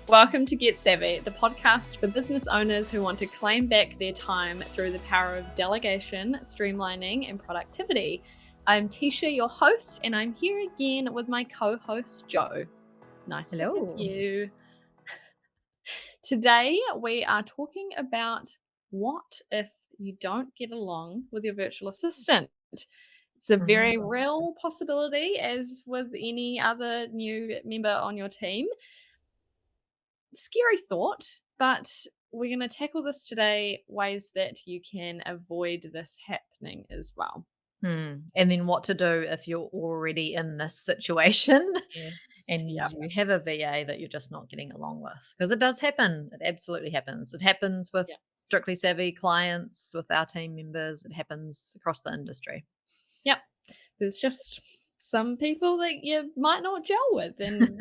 Welcome to Get Savvy, the podcast for business owners who want to claim back their time through the power of delegation, streamlining, and productivity. I'm Teesha, your host, and I'm here again with my co-host, Jo. Nice to have you. Today, we are talking about what if you don't get along with your virtual assistant. It's a very real possibility, as with any other new member on your team. Scary thought, but we're going to tackle this today, ways that you can avoid this happening as well. And then what to do if you're already in this situation and you do have a VA that you're just not getting along with. Because it does happen. It absolutely happens. It happens with Strictly Savvy clients, with our team members. It happens across the industry. Yep. There's just some people that you might not gel with. And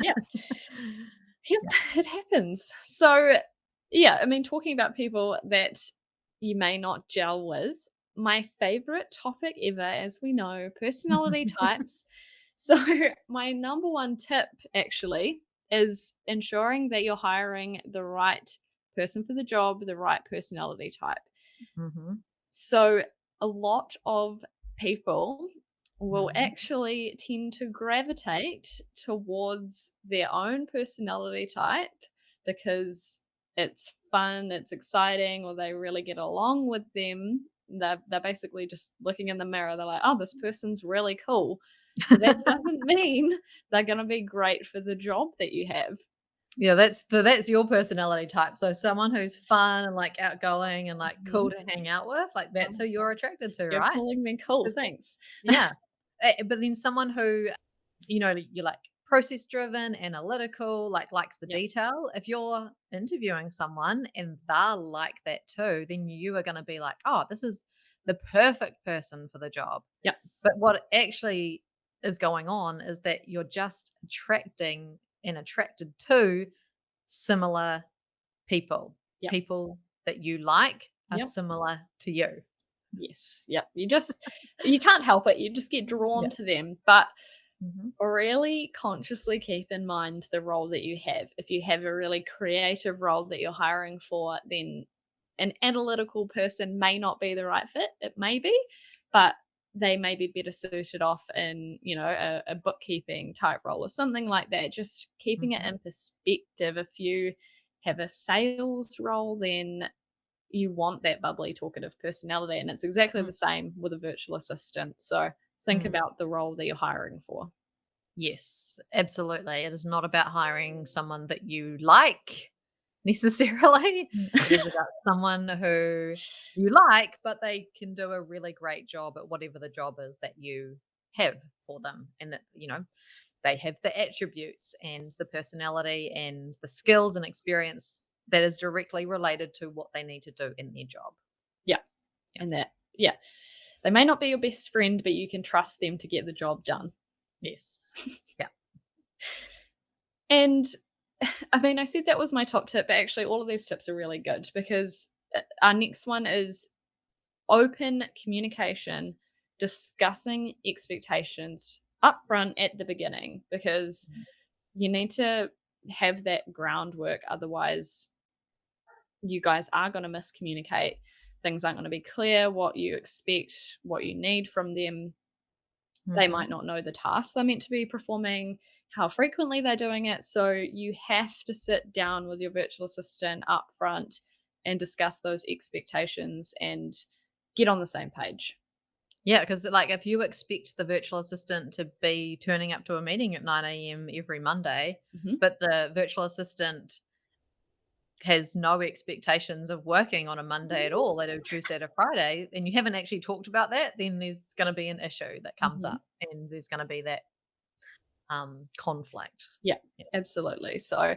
it happens. So, talking about people that you may not gel with, my favorite topic ever, as we know, personality types. So, my number one tip actually is ensuring that you're hiring the right person for the job, the right personality type. So, a lot of people will actually tend to gravitate towards their own personality type because it's fun, it's exciting, or they really get along with them. They're basically just looking in the mirror. They're like, oh, this person's really cool. But that doesn't mean they're going to be great for the job that you have. Yeah, that's your personality type. So someone who's fun and like outgoing and like cool to hang out with, like that's who you're attracted to, You're right? calling me cool, thanks. Yeah. But then someone who, you're like process driven, analytical, like likes the detail. If you're interviewing someone and they're like that too, then you are going to be like, oh, this is the perfect person for the job. Yep. But what actually is going on is that you're just attracting and attracted to similar people. Yep. People that you like are similar to you. Yes. Yep. You can't help it. You just get drawn to them. But really consciously keep in mind the role that you have. If you have a really creative role that you're hiring for, then an analytical person may not be the right fit. It may be, but they may be better suited off in, a bookkeeping type role or something like that. Just keeping it in perspective. If you have a sales role, then you want that bubbly, talkative personality. And it's exactly the same with a virtual assistant. So think about the role that you're hiring for. Yes, absolutely. It is not about hiring someone that you like necessarily. It is about someone who you like, but they can do a really great job at whatever the job is that you have for them. And that, they have the attributes and the personality and the skills and experience that is directly related to what they need to do in their job. Yeah. And they may not be your best friend, but you can trust them to get the job done. Yes. Yeah. And I said that was my top tip, but actually all of these tips are really good because our next one is open communication, discussing expectations upfront at the beginning, because you need to have that groundwork. Otherwise, you guys are going to miscommunicate. Things aren't going to be clear, what you expect, what you need from them. They might not know the tasks they're meant to be performing, how frequently they're doing it. So you have to sit down with your virtual assistant up front and discuss those expectations and get on the same page. Yeah, because like if you expect the virtual assistant to be turning up to a meeting at 9 a.m. every Monday, but the virtual assistant has no expectations of working on a Monday at all, they do Tuesday to Friday, and you haven't actually talked about that, then there's going to be an issue that comes up and there's going to be that conflict. Yeah, absolutely. So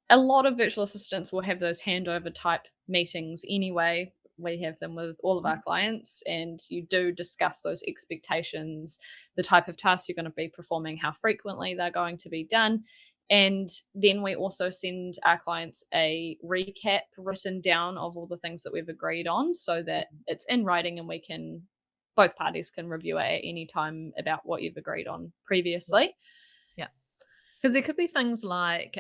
a lot of virtual assistants will have those handover type meetings anyway. We have them with all of our clients, and you do discuss those expectations, the type of tasks you're going to be performing, how frequently they're going to be done. And then we also send our clients a recap written down of all the things that we've agreed on so that it's in writing and both parties can review it at any time about what you've agreed on previously. Yeah. Because there could be things like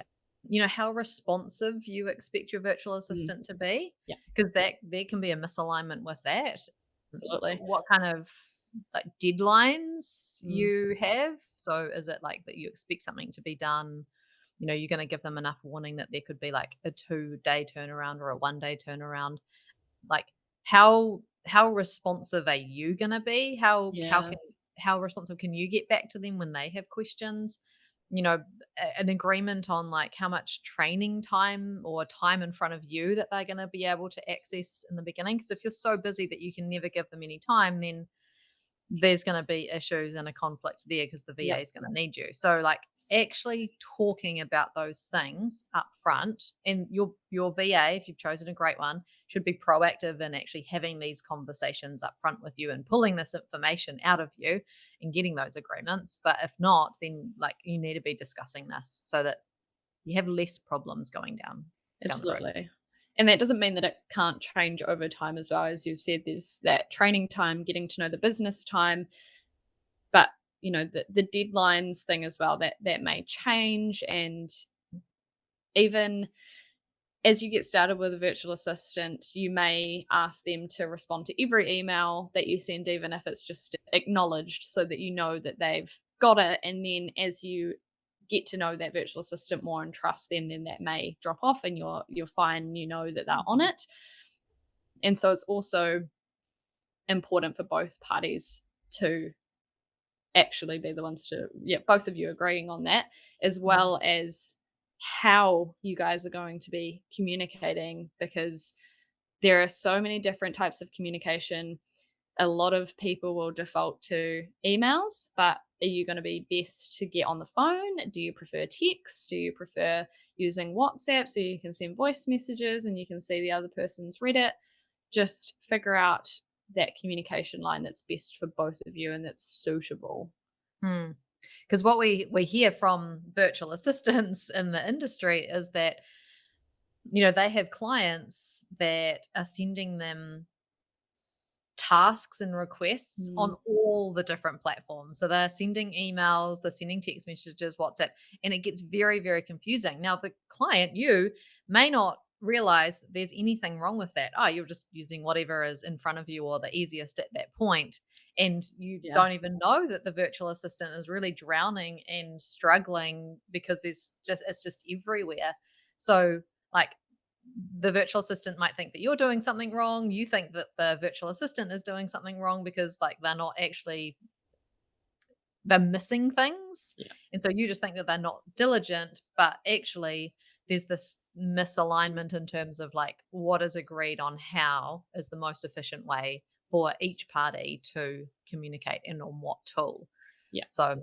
how responsive you expect your virtual Mm, assistant to be, yeah, because that there can be a misalignment with that. absolutely. What kind of like deadlines Mm, you have? So is it like that you expect something to be done? You're going to give them enough warning that there could be like a 2-day turnaround or a 1-day turnaround. Like how responsive are you gonna be? yeah, How responsive can you get back to them when they have questions? You know, an agreement on like how much training time or time in front of you that they're gonna be able to access in the beginning. Because if you're so busy that you can never give them any time, then there's going to be issues and a conflict there because the VA yep, is going to need you. So like actually talking about those things up front, and your VA, if you've chosen a great one, should be proactive in actually having these conversations up front with you and pulling this information out of you and getting those agreements. But if not, then like you need to be discussing this so that you have less problems going down the road. absolutely. And that doesn't mean that it can't change over time as well. As you said, there's that training time, getting to know the business time, but the deadlines thing as well, that may change. And even as you get started with a virtual assistant, you may ask them to respond to every email that you send, even if it's just acknowledged, so that you know that they've got it. And then as you get to know that virtual assistant more and trust them, then that may drop off and you're fine, you know that they're on Mhm. it. And so it's also important for both parties to actually be the ones to, yeah, both of you agreeing on that, as Mm. well as how you guys are going to be communicating, because there are so many different types of communication. A lot of people will default to emails, but are you going to be best to get on the phone? Do you prefer text? Do you prefer using WhatsApp so you can send voice messages and you can see the other person's read it? Just figure out that communication line that's best for both of you and that's suitable. Mm. Because what we hear from virtual assistants in the industry is that they have clients that are sending them tasks and requests on Mm, all the different platforms. So they're sending emails, they're sending text messages, WhatsApp, and it gets very, very confusing. Now, the client, you may not realize that there's anything wrong with that. Oh, you're just using whatever is in front of you or the easiest at that point. And you yeah, don't even know that the virtual assistant is really drowning and struggling because it's just everywhere. So, like, the virtual assistant might think that you're doing something wrong. You think that the virtual assistant is doing something wrong because like they're missing things. yeah, And so you just think that they're not diligent, but actually there's this misalignment in terms of like what is agreed on how is the most efficient way for each party to communicate and on what tool. yeah. So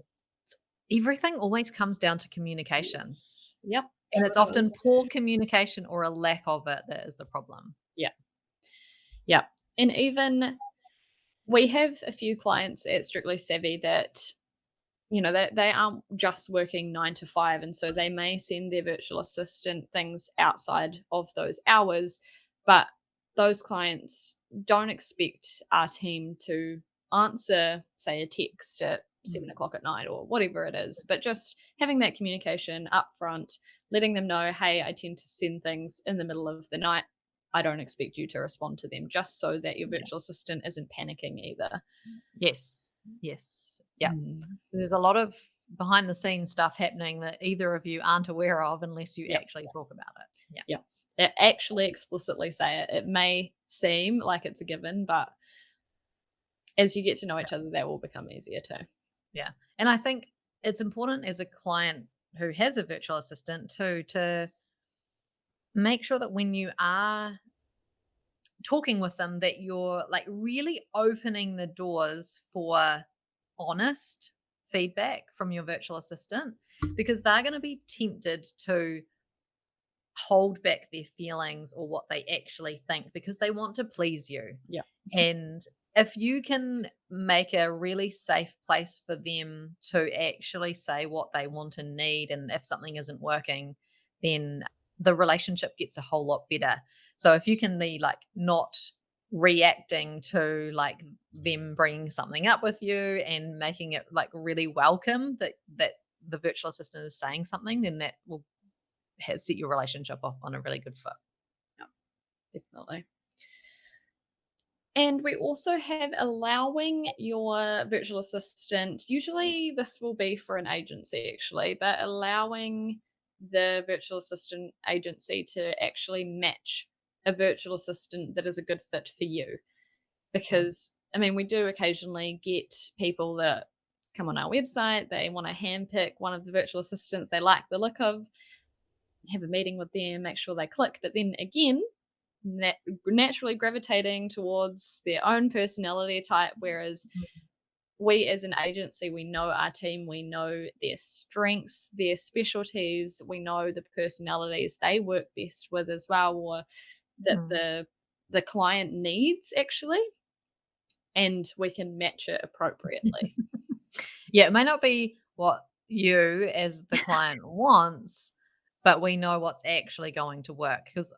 everything always comes down to communication. Yes. Yep. And Sure it's does. often poor communication or a lack of it that is the problem. Yeah. Yeah. And even we have a few clients at Strictly Savvy that, they aren't just working 9 to 5. And so they may send their virtual assistant things outside of those hours. But those clients don't expect our team to answer, say, a text at Mm. 7 o'clock at night or whatever it is. But just having that communication up front, letting them know, hey, I tend to send things in the middle of the night. I don't expect you to respond to them, just so that your Yeah. virtual assistant isn't panicking either. Yes. Yes. Yeah. Mm. There's a lot of behind the scenes stuff happening that either of you aren't aware of unless you Yep. actually talk about it. Yeah. Yeah. Actually explicitly say it. It may seem like it's a given, but as you get to know Yeah. each other, that will become easier too. Yeah. And I think it's important as a client who has a virtual assistant too to make sure that when you are talking with them that you're like really opening the doors for honest feedback from your virtual assistant, because they're going to be tempted to hold back their feelings or what they actually think because they want to please you. Yeah. And if you can make a really safe place for them to actually say what they want and need, and if something isn't working, then the relationship gets a whole lot better. So if you can be like not reacting to like them bringing something up with you and making it like really welcome that the virtual assistant is saying something, then that will has set your relationship off on a really good foot. Yeah, definitely. And we also have allowing your virtual assistant, usually this will be for an agency actually, but allowing the virtual assistant agency to actually match a virtual assistant that is a good fit for you. Mm, Because, I mean, we do occasionally get people that come on our website, they want to handpick one of the virtual assistants they like the look of, have a meeting with them, make sure they click. But then again, naturally gravitating towards their own personality type. Whereas we, as an agency, we know our team, we know their strengths, their specialties, we know the personalities they work best with as well, or that mm. the client needs actually, and we can match it appropriately. Yeah, it may not be what you as the client wants, but we know what's actually going to work because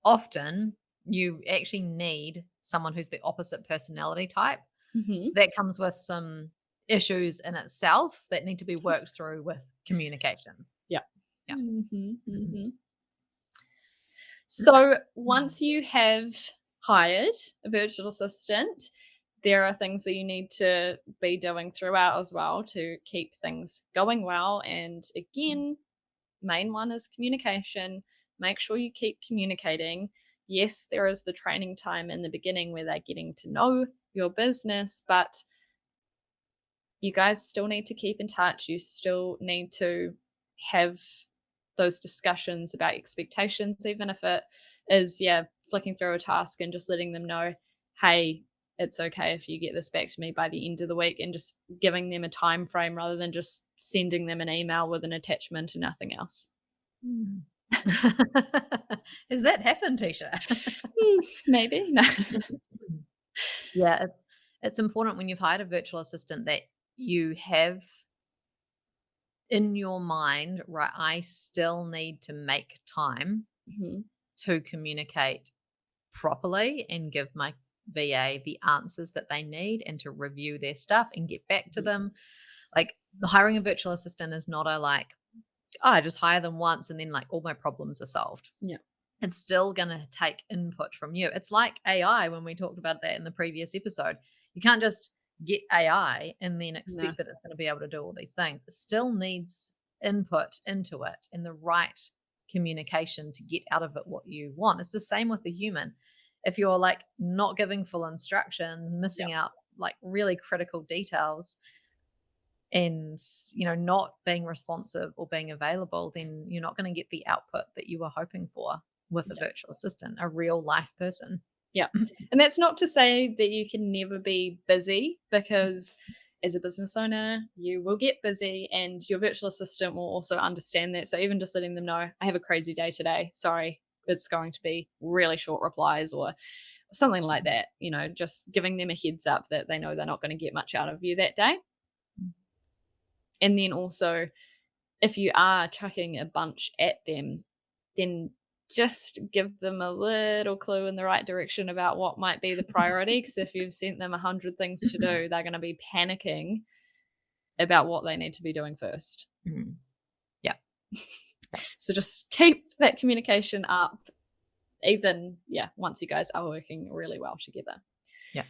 often you actually need someone who's the opposite personality type Hmm. that comes with some issues in itself that need to be worked through with communication. Yeah. Yeah. Hmm. Mhm. Hmm. So once you have hired a virtual assistant, there are things that you need to be doing throughout as well to keep things going well. And again, main one is communication. Make sure you keep communicating. Yes, there is the training time in the beginning where they're getting to know your business, but you guys still need to keep in touch. You still need to have those discussions about expectations, even if it is, yeah, flicking through a task and just letting them know, hey, it's okay if you get this back to me by the end of the week, and just giving them a time frame rather than just sending them an email with an attachment and nothing else. Mm. Has that happened, Tisha? Maybe. No. Yeah, it's important when you've hired a virtual assistant that you have in your mind, right, I still need to make time Mhm. to communicate properly and give my VA the answers that they need and to review their stuff and get back to Mhm. them. Like hiring a virtual assistant is not a like, oh, I just hire them once and then like all my problems are solved. Yeah. It's still going to take input from you. It's like AI when we talked about that in the previous episode. You can't just get AI and then No. expect that it's going to be able to do all these things. It still needs input into it and the right communication to get out of it what you want. It's the same with the human. If you're like not giving full instructions, Yeah. missing out like really critical details, and not being responsive or being available, then you're not going to get the output that you were hoping for with a Yeah. virtual assistant, a real life person. Yeah. And that's not to say that you can never be busy, because as a business owner, you will get busy and your virtual assistant will also understand that. So even just letting them know, I have a crazy day today. Sorry, it's going to be really short replies or something like that. Just giving them a heads up that they know they're not going to get much out of you that day. And then also, if you are chucking a bunch at them, then just give them a little clue in the right direction about what might be the priority. Because if you've sent them 100 things to do, they're going to be panicking about what they need to be doing first. Mhm. Yeah. So just keep that communication up, even, yeah, once you guys are working really well together. Yeah.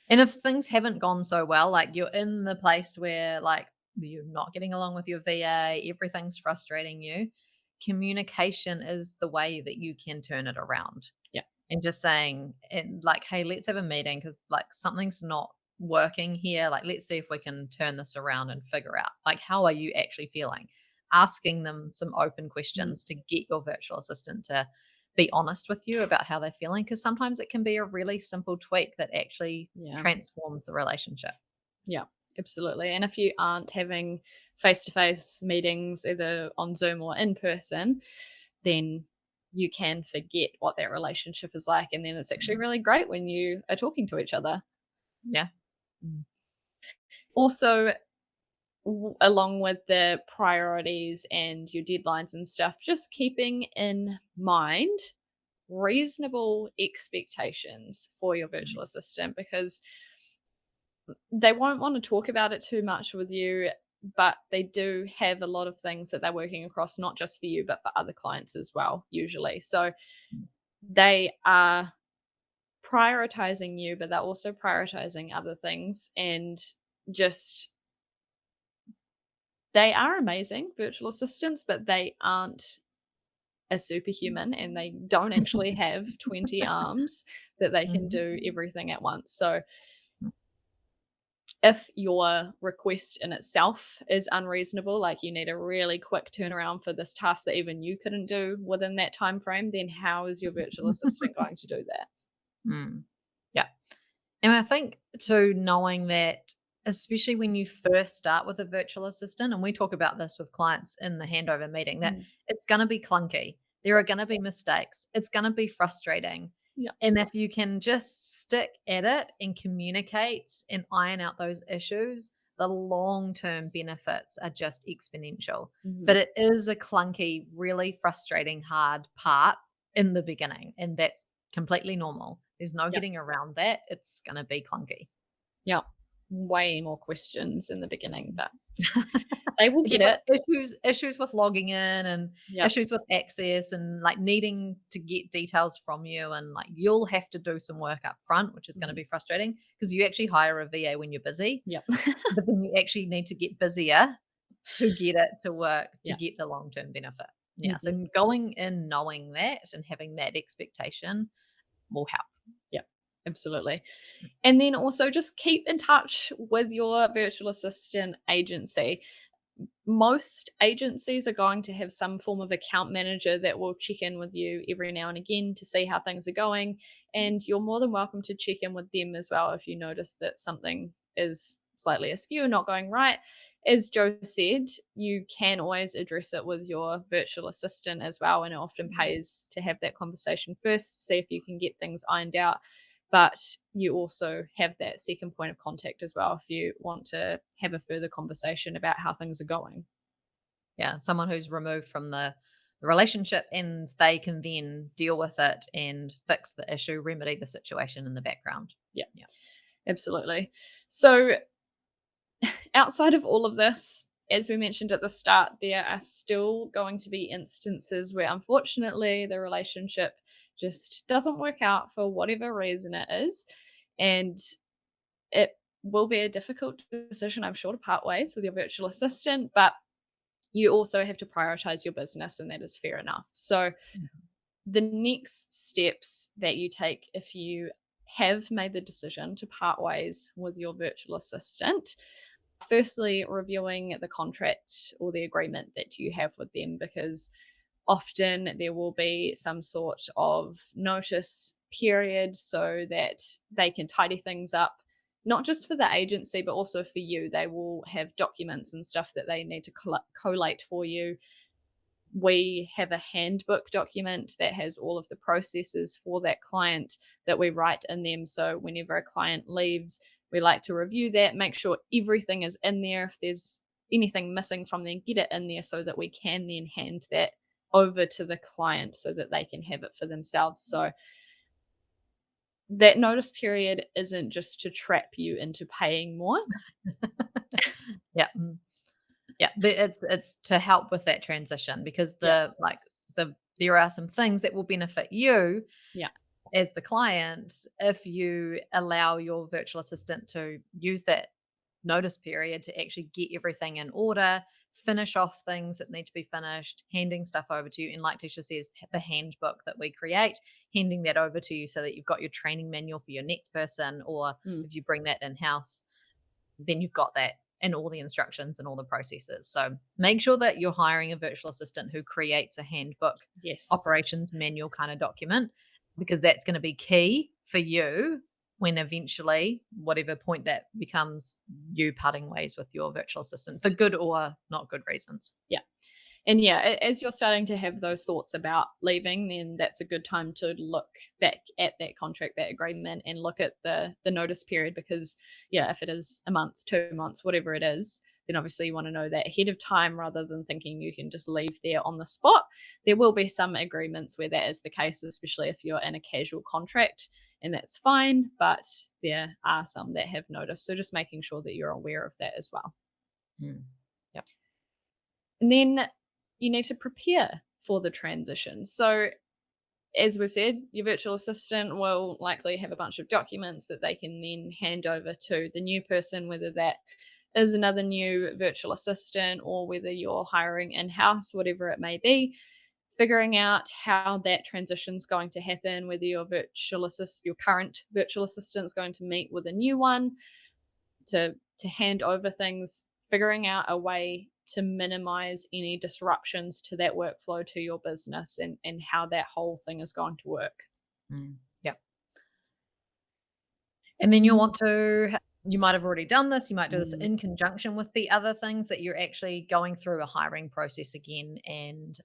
And if things haven't gone so well, like you're in the place where like you're not getting along with your VA, everything's frustrating you, communication is the way that you can turn it around. Yeah. And just saying and like, hey, let's have a meeting because like something's not working here. Like, let's see if we can turn this around and figure out like how are you actually feeling? Asking them some open Mm. questions to get your virtual assistant to be honest with you about how they're feeling because sometimes it can be a really simple tweak that actually Yeah. transforms the relationship. Yeah, absolutely. And if you aren't having face to face meetings, either on Zoom or in person, then you can forget what that relationship is like. And then it's actually really great when you are talking to each other. Yeah. Mm. Also, along with the priorities and your deadlines and stuff, just keeping in mind reasonable expectations for your Mm. virtual assistant, because they won't want to talk about it too much with you but they do have a lot of things that they're working across, not just for you, but for other clients as well, usually. So they are prioritizing you, but they're also prioritizing other things. And just, they are amazing virtual assistants, but they aren't a superhuman and they don't actually have 20 arms that they can Mhm. do everything at once. So if your request in itself is unreasonable, like you need a really quick turnaround for this task that even you couldn't do within that time frame, then how is your virtual assistant going to do that? Mm. Yeah. And I think too, knowing that, especially when you first start with a virtual assistant, and we talk about this with clients in the handover meeting, that Mm. it's going to be clunky. There are going to be mistakes. It's going to be frustrating. Yeah. And if you can just stick at it and communicate and iron out those issues, the long term benefits are just exponential. Mhm. But it is a clunky, really frustrating, hard part in the beginning. And that's completely normal. There's no Yeah. getting around that. It's gonna be clunky. Yeah. Way more questions in the beginning, but they will Yeah, get it. issues with logging in and Yeah. issues with access and, like, needing to get details from you, and, like, you'll have to do some work up front, which is gonna Mhm. be frustrating because you actually hire a VA when you're busy, Yeah. but then you actually need to get busier to get it to work, to Yeah. get the long-term benefit. Yeah, Mhm. so going in knowing that and having that expectation will help. Yeah. Absolutely. And then also just keep in touch with your virtual assistant agency. Most agencies are going to have some form of account manager that will check in with you every now and again to see how things are going. And you're more than welcome to check in with them as well if you notice that something is slightly askew, not going right. As Joe said, you can always address it with your virtual assistant as well. And it often pays to have that conversation first, see if you can get things ironed out. But you also have that second point of contact as well if you want to have a further conversation about how things are going. Yeah, someone who's removed from the relationship, and they can then deal with it and fix the issue, remedy the situation in the background. Yeah, Yeah. absolutely. So, outside of all of this, as we mentioned at the start, there are still going to be instances where unfortunately the relationship just doesn't work out for whatever reason it is. And it will be a difficult decision, I'm sure, to part ways with your virtual assistant, but you also have to prioritize your business, and that is fair enough. So, Mhm. the next steps that you take if you have made the decision to part ways with your virtual assistant, firstly, reviewing the contract or the agreement that you have with them, because often there will be some sort of notice period so that they can tidy things up. Not just for the agency, but also for you. They will have documents and stuff that they need to collate for you. We have a handbook document that has all of the processes for that client that we write in them. So whenever a client leaves, we like to review that, make sure everything is in there. If there's anything missing from there, get it in there so that we can then hand that over to the client so that they can have it for themselves. So that notice period isn't just to trap you into paying more. Yeah, yeah, it's to help with that transition because Yeah. there are some things that will benefit you Yeah. as the client if you allow your virtual assistant to use that notice period to actually get everything in order, finish off things that need to be finished, handing stuff over to you. And like Tisha says, the handbook that we create, handing that over to you so that you've got your training manual for your next person, or Mm. if you bring that in house, then you've got that and all the instructions and all the processes. So make sure that you're hiring a virtual assistant who creates a handbook, Yes. operations manual kind of document, because that's going to be key for you when eventually, whatever point that becomes, you parting ways with your virtual assistant for good or not good reasons. Yeah. And yeah, as you're starting to have those thoughts about leaving, then that's a good time to look back at that contract, that agreement, and look at the notice period. Because yeah, if it is a month, 2 months, whatever it is, then obviously you want to know that ahead of time rather than thinking you can just leave there on the spot. There will be some agreements where that is the case, especially if you're in a casual contract, and that's fine. But there are some that have notice, so just making sure that you're aware of that as well. Hmm. And then you need to prepare for the transition. So, as we've said, your virtual assistant will likely have a bunch of documents that they can then hand over to the new person, whether that is another new virtual assistant or whether you're hiring in house, whatever it may be. Figuring out how that transition is going to happen, whether your current virtual assistant is going to meet with a new one to hand over things, figuring out a way to minimize any disruptions to that workflow to your business and how that whole thing is going to work. Yep. And then you might have already done this, you might do this Mm, in conjunction with the other things that you're actually going through a hiring process again. And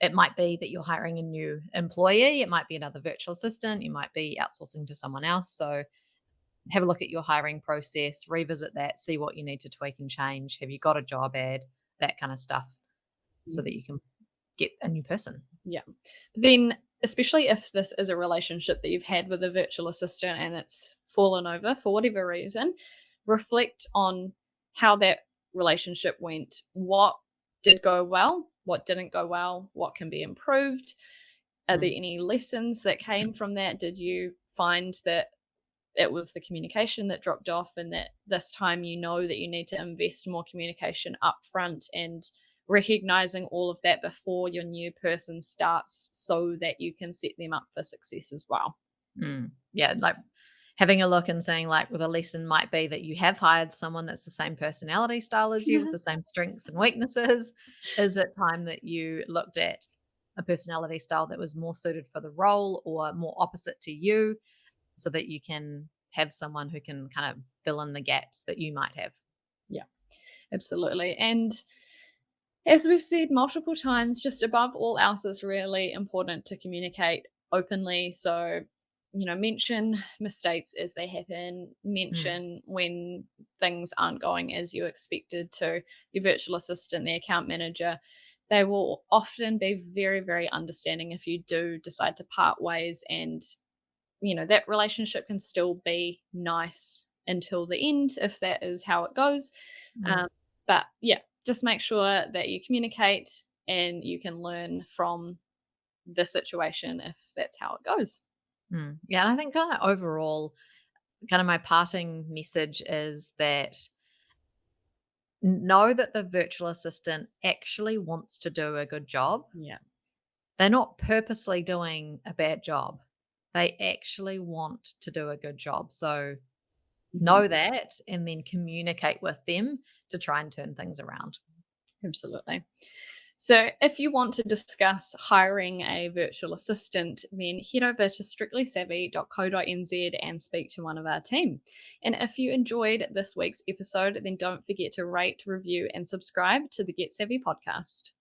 it might be that you're hiring a new employee, it might be another virtual assistant, you might be outsourcing to someone else. So have a look at your hiring process, revisit that, see what you need to tweak and change. Have you got a job ad? That kind of stuff, so mm, that you can get a new person. yeah. Then, especially if this is a relationship that you've had with a virtual assistant and it's fallen over for whatever reason, reflect on how that relationship went. What did go well? What didn't go well? What can be improved? Are there Mm, any lessons that came from that? Did you find that it was the communication that dropped off and that this time you know that you need to invest more communication up front and recognizing all of that before your new person starts so that you can set them up for success as well. Yeah, like having a look and saying, like, well, the lesson might be that you have hired someone that's the same personality style as you with the same strengths and weaknesses. Is it time that you looked at a personality style that was more suited for the role or more opposite to you, so that you can have someone who can kind of fill in the gaps that you might have? Yeah, absolutely. And as we've said multiple times, just above all else, is really important to communicate openly. So, mention mistakes as they happen, Mm, mention when things aren't going as you expected to your virtual assistant, the account manager. They will often be very, very understanding if you do decide to part ways, and that relationship can still be nice until the end if that is how it goes. mm, um, but yeah, just make sure that you communicate and you can learn from the situation if that's how it goes. Yeah, and I think kind of overall, kind of my parting message is that know that the virtual assistant actually wants to do a good job. Yeah. They're not purposely doing a bad job. They actually want to do a good job. So Mhm. know that and then communicate with them to try and turn things around. Absolutely. So, if you want to discuss hiring a virtual assistant, then head over to strictlysavvy.co.nz and speak to one of our team. And if you enjoyed this week's episode, then don't forget to rate, review, and subscribe to the Get Savvy podcast.